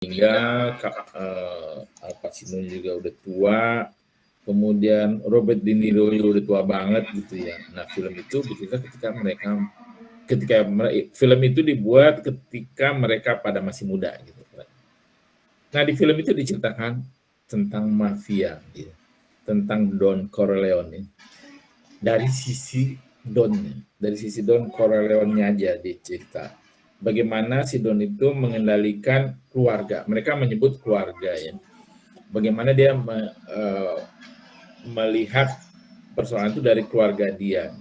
meninggal, Al Pacino juga udah tua, kemudian Robert De Niro juga udah tua banget gitu ya. Nah, film itu film itu dibuat ketika mereka pada masih muda gitu. Nah, di film itu diceritakan tentang mafia, gitu, tentang Don Corleone. Dari sisi Don Corleone-nya aja dicerita. Bagaimana si Don itu mengendalikan keluarga. Mereka menyebut keluarga ya. Bagaimana dia melihat persoalan itu dari keluarga dia.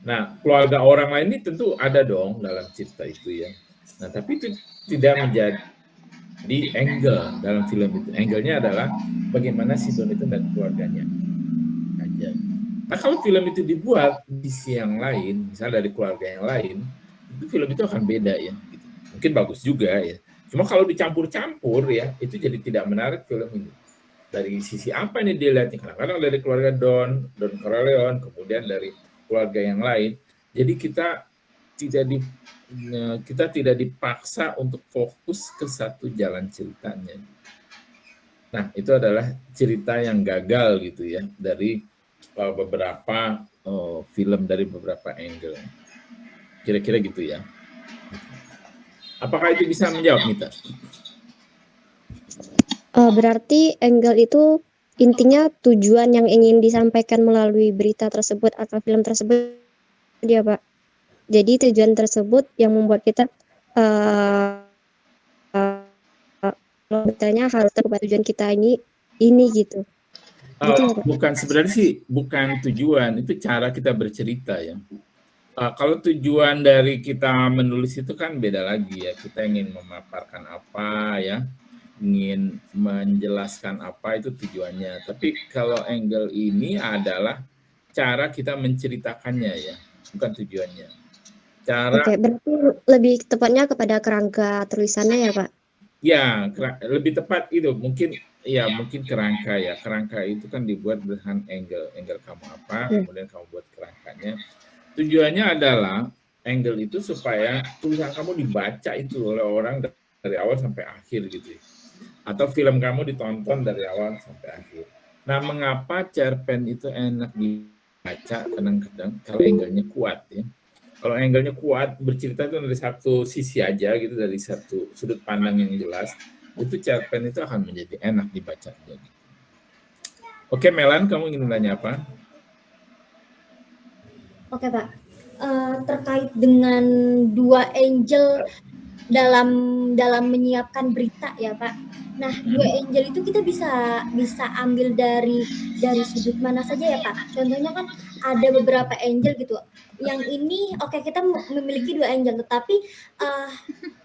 Nah, keluarga orang lain ini tentu ada dong dalam cerita itu ya. Nah, tapi itu tidak menjadi angle dalam film itu. Angle-nya adalah bagaimana si Don itu dan keluarganya aja. Nah, kalau film itu dibuat di sisi yang lain, misalnya dari keluarga yang lain, itu film itu akan beda ya. Gitu. Mungkin bagus juga ya. Cuma kalau dicampur-campur ya, itu jadi tidak menarik film ini. Dari sisi apa nih dia lihatnya? Kadang-kadang dari keluarga Don Corleone, kemudian dari keluarga yang lain. Jadi kita tidak dipaksa untuk fokus ke satu jalan ceritanya. Nah, itu adalah cerita yang gagal gitu ya dari beberapa film dari beberapa angle. Kira-kira gitu ya. Apakah itu bisa menjawab, Mita? Berarti angle itu intinya tujuan yang ingin disampaikan melalui berita tersebut atau film tersebut ya Pak. Jadi tujuan tersebut yang membuat kita beritanya harus terhubung tujuan kita ini gitu. Gitu ya, Pak? Bukan, sebenarnya sih bukan tujuan, itu cara kita bercerita ya. Kalau tujuan dari kita menulis itu kan beda lagi ya. Kita ingin memaparkan apa ya, ingin menjelaskan apa itu tujuannya. Tapi kalau angle ini adalah cara kita menceritakannya ya, bukan tujuannya. Oke, berarti lebih tepatnya kepada kerangka tulisannya ya Pak? Ya, lebih tepat itu mungkin kerangka ya. Kerangka itu kan dibuat dengan angle kamu apa, kemudian kamu buat kerangkanya. Tujuannya adalah angle itu supaya tulisan kamu dibaca itu oleh orang dari awal sampai akhir gitu. Atau film kamu ditonton dari awal sampai akhir. Nah, mengapa cerpen itu enak dibaca kadang-kadang kalau angle-nya kuat ya. Kalau angle-nya kuat, bercerita itu dari satu sisi aja gitu, dari satu sudut pandang yang jelas, itu cerpen itu akan menjadi enak dibaca. Oke, Melan, kamu ingin nanya apa? Oke, Pak. Terkait dengan dua angel dalam menyiapkan berita ya, Pak. Nah, dua angel itu kita bisa ambil dari sudut mana saja ya, Pak. Contohnya kan ada beberapa angel gitu. Yang ini kita memiliki dua angel,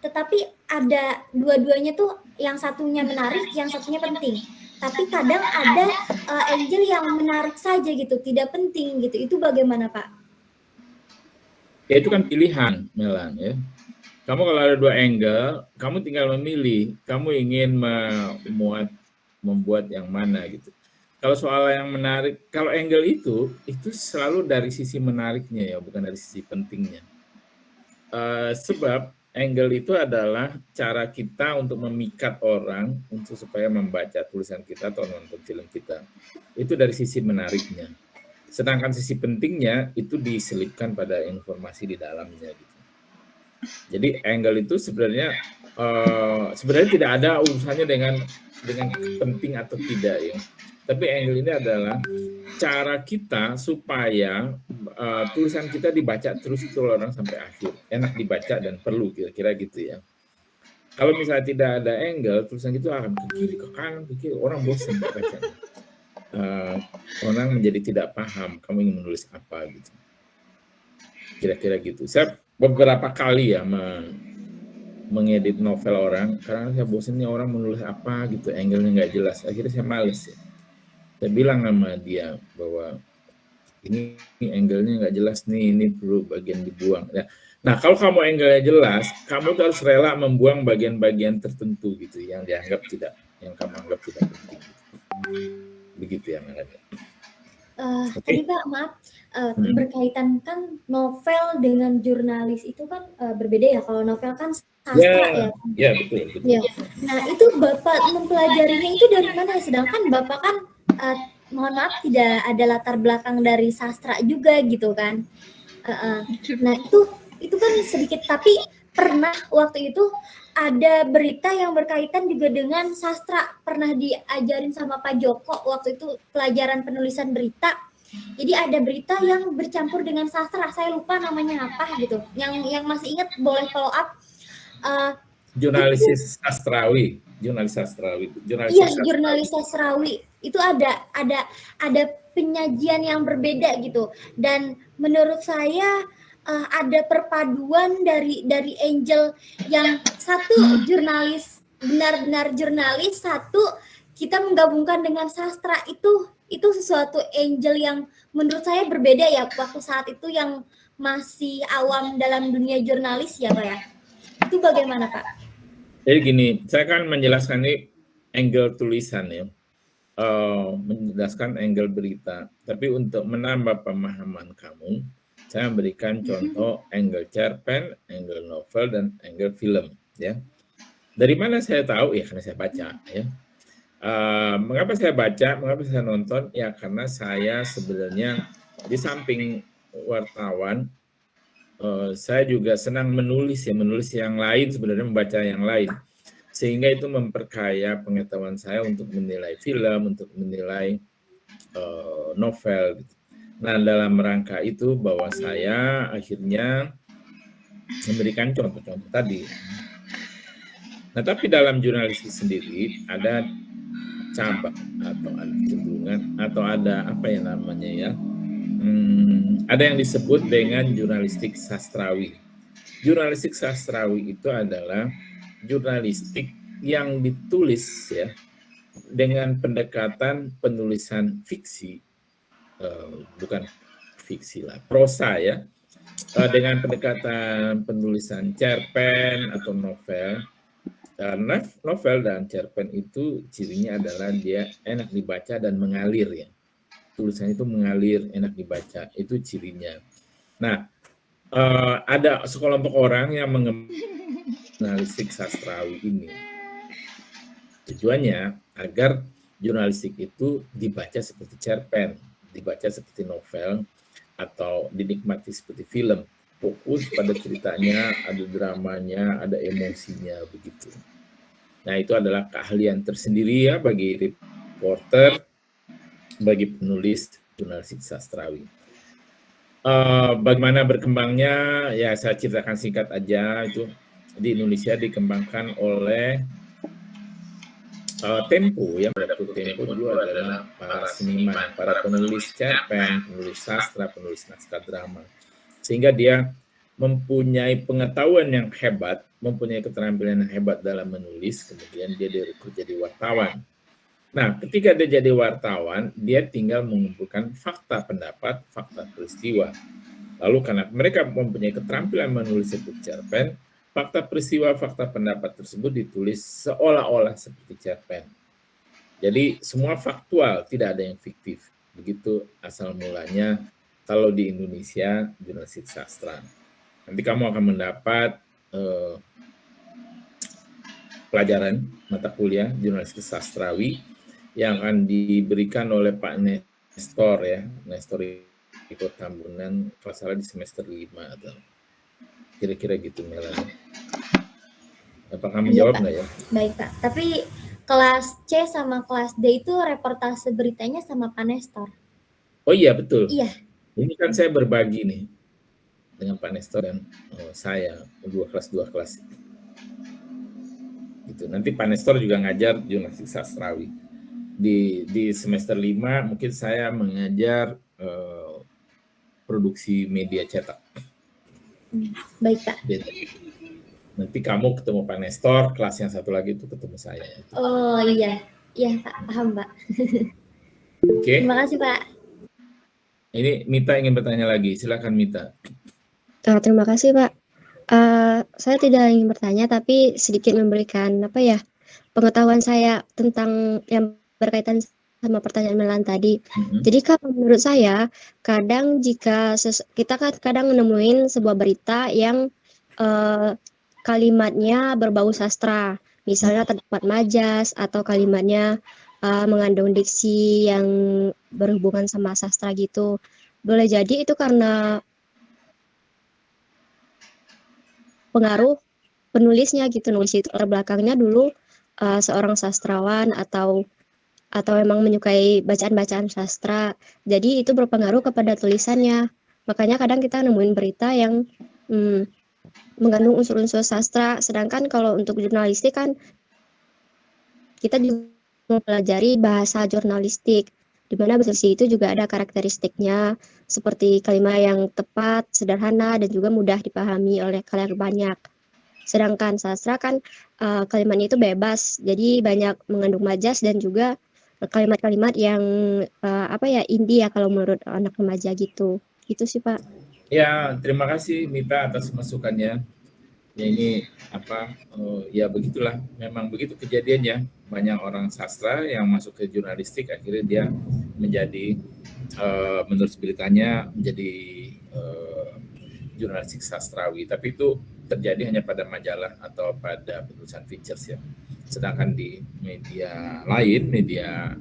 tetapi ada dua-duanya tuh, yang satunya menarik, yang satunya penting. Tapi kadang ada angel yang menarik saja gitu, tidak penting gitu. Itu bagaimana, Pak? Ya itu kan pilihan, Melan ya. Kamu kalau ada dua angle, kamu tinggal memilih, kamu ingin membuat yang mana gitu. Kalau soal yang menarik, kalau angle itu selalu dari sisi menariknya ya, bukan dari sisi pentingnya. Sebab angle itu adalah cara kita untuk memikat orang untuk supaya membaca tulisan kita atau nonton film kita. Itu dari sisi menariknya. Sedangkan sisi pentingnya itu diselipkan pada informasi di dalamnya gitu. Jadi angle itu sebenarnya tidak ada urusannya dengan penting atau tidak ya. Tapi angle ini adalah cara kita supaya tulisan kita dibaca terus itu orang sampai akhir, enak dibaca dan perlu, kira-kira gitu ya. Kalau misalnya tidak ada angle, tulisan itu akan ke kiri, ke kanan, ke kiri, orang bosan bacanya. Orang menjadi tidak paham kamu ingin menulis apa gitu. Kira-kira gitu. Saya beberapa kali ya mengedit novel orang, karena saya bosan nih orang menulis apa gitu, angle-nya nggak jelas. Akhirnya saya males ya. Saya bilang sama dia bahwa ini angle-nya nggak jelas nih, ini perlu bagian dibuang. Nah, kalau kamu angle-nya jelas, kamu tuh harus rela membuang bagian-bagian tertentu gitu yang kamu anggap tidak penting. Begitu ya, Melania. Tadi Pak, maaf, berkaitan kan novel dengan jurnalis itu kan berbeda ya. Kalau novel kan sastra ya. Ya betul. Ya. Nah itu Bapak mempelajarinya itu dari mana? Sedangkan Bapak kan mohon maaf tidak ada latar belakang dari sastra juga gitu kan. Nah itu kan sedikit, tapi pernah waktu itu ada berita yang berkaitan juga dengan sastra, pernah diajarin sama Pak Joko waktu itu pelajaran penulisan berita. Jadi ada berita yang bercampur dengan sastra, saya lupa namanya apa gitu. Yang masih ingat boleh follow up. Jurnalis sastrawi. Iya, jurnalis sastrawi. Itu ada penyajian yang berbeda gitu. Dan menurut saya ada perpaduan dari Angel yang satu jurnalis, benar-benar jurnalis, satu kita menggabungkan dengan sastra. Itu sesuatu Angel yang menurut saya berbeda ya waktu saat itu yang masih awam dalam dunia jurnalis ya Pak ya. Itu bagaimana Pak? Jadi gini, saya kan menjelaskan ini angle tulisan ya, menjelaskan angle berita. Tapi untuk menambah pemahaman kamu, saya memberikan contoh angle cerpen, angle novel, dan angle film. Ya, dari mana saya tahu? Ya karena saya baca. Ya, mengapa saya baca? Mengapa saya nonton? Ya karena saya sebenarnya di samping wartawan, saya juga senang menulis yang lain, sebenarnya membaca yang lain, sehingga itu memperkaya pengetahuan saya untuk menilai film, untuk menilai novel. Nah, dalam rangka itu bahwa saya akhirnya memberikan contoh-contoh tadi. Nah, tapi dalam jurnalistik sendiri ada cabang atau ada kecenderungan atau ada apa ya namanya ya? Ada yang disebut dengan jurnalistik sastrawi. Jurnalistik sastrawi itu adalah jurnalistik yang ditulis ya dengan pendekatan penulisan fiksi, bukan fiksi lah, prosa ya, dengan pendekatan penulisan cerpen atau novel. Novel dan cerpen itu cirinya adalah dia enak dibaca dan mengalir ya. Tulisannya itu mengalir, enak dibaca, itu cirinya. Nah, ada sekelompok orang yang mengembangkan jurnalistik sastrawi ini. Tujuannya agar jurnalistik itu dibaca seperti cerpen, dibaca seperti novel, atau dinikmati seperti film. Fokus pada ceritanya, ada dramanya, ada emosinya, begitu. Nah, itu adalah keahlian tersendiri ya bagi reporter, bagi penulis jurnalistik sastrawi. Bagaimana berkembangnya? Ya, saya ceritakan singkat aja. Itu di Indonesia dikembangkan oleh Tempo ya. Pada Tempo dulu adalah para seniman, para penulis cerpen, penulis sastra, penulis naskah drama, sehingga dia mempunyai pengetahuan yang hebat, mempunyai keterampilan yang hebat dalam menulis. Kemudian dia direkrut jadi wartawan. Nah, ketika dia jadi wartawan, dia tinggal mengumpulkan fakta pendapat, fakta peristiwa. Lalu karena mereka mempunyai keterampilan menulis seperti cerpen, fakta peristiwa, fakta pendapat tersebut ditulis seolah-olah seperti cerpen. Jadi semua faktual, tidak ada yang fiktif. Begitu asal mulanya kalau di Indonesia jurnalistik sastra. Nanti kamu akan mendapat pelajaran mata kuliah jurnalistik sastrawi yang akan diberikan oleh Pak Nestor ya, Nestor Iko Tambunan, kalau salah di semester 5 atau kira-kira gitu Melanie. Apakah kamu jawab nggak ya? Baik Pak, tapi kelas C sama kelas D itu reportase beritanya sama Pak Nestor. Oh iya betul. Iya. Ini kan saya berbagi nih dengan Pak Nestor dan saya dua kelas. Gitu. Nanti Pak Nestor juga ngajar jurnalistik sastrawi. Di semester 5 mungkin saya mengajar produksi media cetak. Baik Pak. Nanti kamu ketemu Pak Nestor, kelas yang satu lagi itu ketemu saya. Oh iya Pak, paham Pak. Oke. Terima kasih Pak. Ini Mita ingin bertanya lagi, silakan Mita. Terima kasih Pak. Saya tidak ingin bertanya, tapi sedikit memberikan pengetahuan saya tentang yang berkaitan sama pertanyaan Melan tadi. Jadi kalau menurut saya, kadang jika kita kadang menemuin sebuah berita yang kalimatnya berbau sastra, misalnya terdapat majas atau kalimatnya mengandung diksi yang berhubungan sama sastra gitu. Boleh jadi itu karena pengaruh penulisnya gitu, nulis itu latar belakangnya dulu seorang sastrawan atau memang menyukai bacaan-bacaan sastra. Jadi itu berpengaruh kepada tulisannya. Makanya kadang kita nemuin berita yang mengandung unsur-unsur sastra, sedangkan kalau untuk jurnalistik kan kita juga mempelajari bahasa jurnalistik, di mana bahasa itu juga ada karakteristiknya, seperti kalimat yang tepat, sederhana, dan juga mudah dipahami oleh khalayak banyak. Sedangkan sastra kan kalimatnya itu bebas, jadi banyak mengandung majas dan juga kalimat-kalimat yang indie ya kalau menurut anak remaja gitu. Itu sih Pak. Ya, terima kasih Mita atas masukannya. Ya ini ya begitulah, memang begitu kejadiannya. Banyak orang sastra yang masuk ke jurnalistik akhirnya dia menjadi menurut beritanya menjadi jurnalistik sastrawi, tapi itu terjadi hanya pada majalah atau pada penulisan features ya. Sedangkan di media lain, media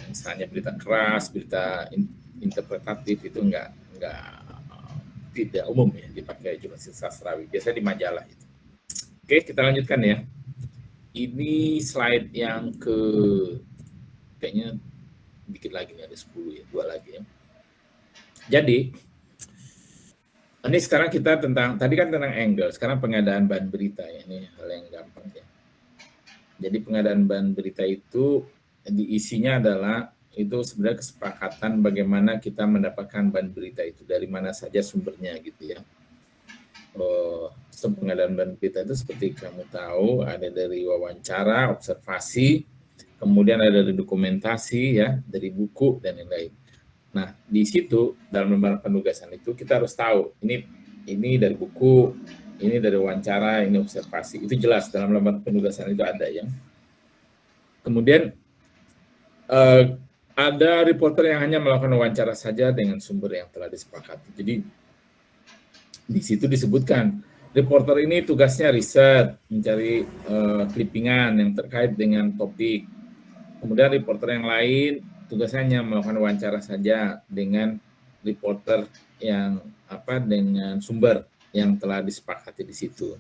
misalnya berita keras, berita interpretatif itu tidak umum ya dipakai jurnalistik sastrawi, biasanya di majalah itu. Oke, kita lanjutkan ya. Ini slide yang kayaknya dikit lagi nih, ada 10 ya, 2 lagi ya. Jadi ini sekarang kita tadi kan tentang angle, sekarang pengadaan bahan berita ya, ini hal yang gampang ya. Jadi pengadaan bahan berita itu diisinya adalah itu sebenarnya kesepakatan bagaimana kita mendapatkan bahan berita itu, dari mana saja sumbernya gitu ya. Pengadaan bahan berita itu seperti kamu tahu ada dari wawancara, observasi, kemudian ada dari dokumentasi ya, dari buku dan lain-lain. Nah, di situ dalam lembaran penugasan itu kita harus tahu ini dari buku, ini dari wawancara, ini observasi. Itu jelas dalam lembaran penugasan itu ada ya. Kemudian ada reporter yang hanya melakukan wawancara saja dengan sumber yang telah disepakati. Jadi di situ disebutkan reporter ini tugasnya riset, mencari clippingan yang terkait dengan topik. Kemudian reporter yang lain tugasnya hanya melakukan wawancara saja dengan reporter yang dengan sumber yang telah disepakati di situ.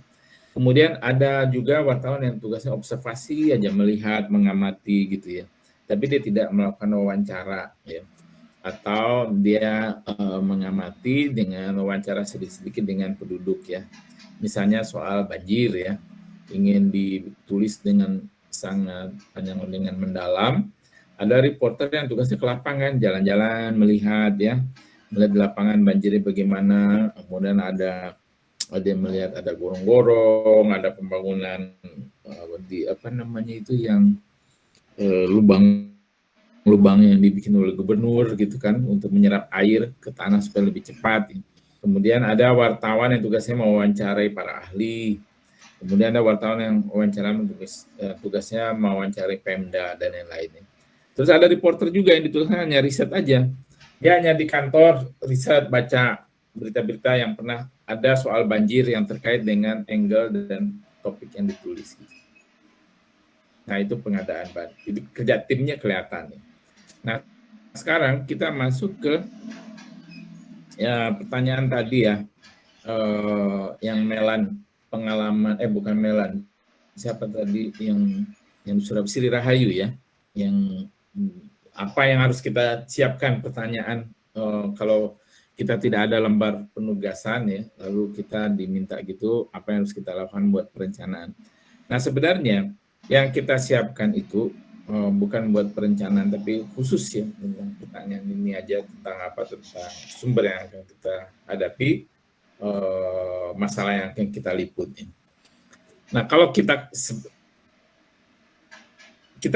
Kemudian ada juga wartawan yang tugasnya observasi aja, melihat, mengamati gitu ya. Tapi dia tidak melakukan wawancara ya. Atau dia mengamati dengan wawancara sedikit-sedikit dengan penduduk ya. Misalnya soal banjir ya. Ingin ditulis dengan sangat panjang dengan mendalam. Ada reporter yang tugasnya ke lapangan, jalan-jalan, melihat ya, melihat di lapangan banjirnya bagaimana. Kemudian ada melihat ada gorong-gorong, ada pembangunan di yang lubang yang dibikin oleh gubernur gitu kan, untuk menyerap air ke tanah supaya lebih cepat. Kemudian ada wartawan yang tugasnya mewawancarai para ahli. Kemudian ada wartawan yang tugasnya mewawancarai Pemda dan lain-lain. Terus ada reporter juga yang ditugaskan hanya riset aja. Dia hanya di kantor riset, baca berita-berita yang pernah ada soal banjir yang terkait dengan angle dan topik yang ditulis. Nah, itu pengadaan bahan. Itu kerja timnya kelihatan. Nah, sekarang kita masuk ke pertanyaan tadi ya, yang Melan pengalaman, bukan Melan, siapa tadi yang sudah Sri Rahayu ya, yang apa yang harus kita siapkan pertanyaan kalau kita tidak ada lembar penugasan ya, lalu kita diminta gitu, apa yang harus kita lakukan buat perencanaan. Nah, sebenarnya yang kita siapkan itu bukan buat perencanaan, tapi khusus ya tentang pertanyaan ini aja, tentang tentang sumber yang akan kita hadapi, masalah yang akan kita liput. Nah, kalau kita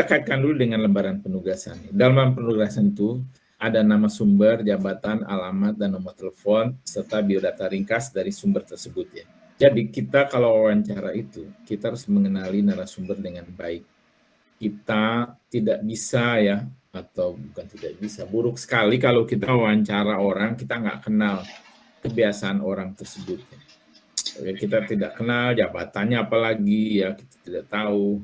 kaitkan dulu dengan lembaran penugasan. Dalam lembaran penugasan itu ada nama sumber, jabatan, alamat, dan nomor telepon, serta biodata ringkas dari sumber tersebut ya. Jadi kita kalau wawancara itu, kita harus mengenali narasumber dengan baik. Kita tidak bisa ya, atau bukan tidak bisa, buruk sekali kalau kita wawancara orang, kita nggak kenal kebiasaan orang tersebut. Kita tidak kenal jabatannya apalagi ya, kita tidak tahu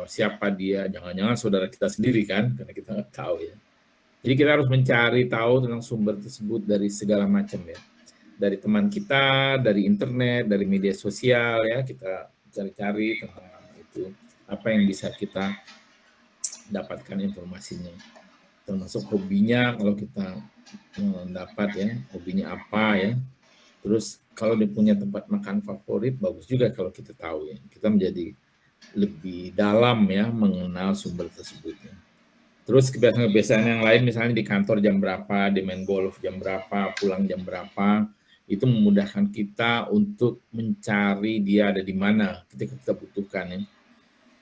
siapa dia, jangan-jangan saudara kita sendiri kan, karena kita nggak tahu ya. Jadi kita harus mencari tahu tentang sumber tersebut dari segala macam ya. Dari teman kita, dari internet, dari media sosial ya, kita cari-cari tentang itu. Apa yang bisa kita dapatkan informasinya. Termasuk hobinya, kalau kita dapat ya, hobinya apa ya. Terus kalau dia punya tempat makan favorit, bagus juga kalau kita tahu ya. Kita menjadi lebih dalam ya mengenal sumber tersebut ya. Terus kebiasaan-kebiasaan yang lain, misalnya di kantor jam berapa, di main golf jam berapa, pulang jam berapa, itu memudahkan kita untuk mencari dia ada di mana ketika kita butuhkan ya.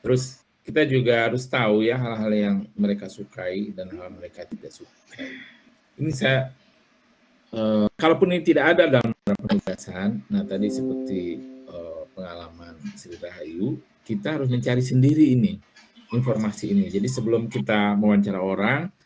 Terus kita juga harus tahu ya hal-hal yang mereka sukai dan hal mereka tidak sukai. Ini saya, kalaupun ini tidak ada dalam penugasan, nah tadi seperti pengalaman Sri Rahayu, kita harus mencari sendiri ini informasi ini. Jadi sebelum kita mewawancara orang,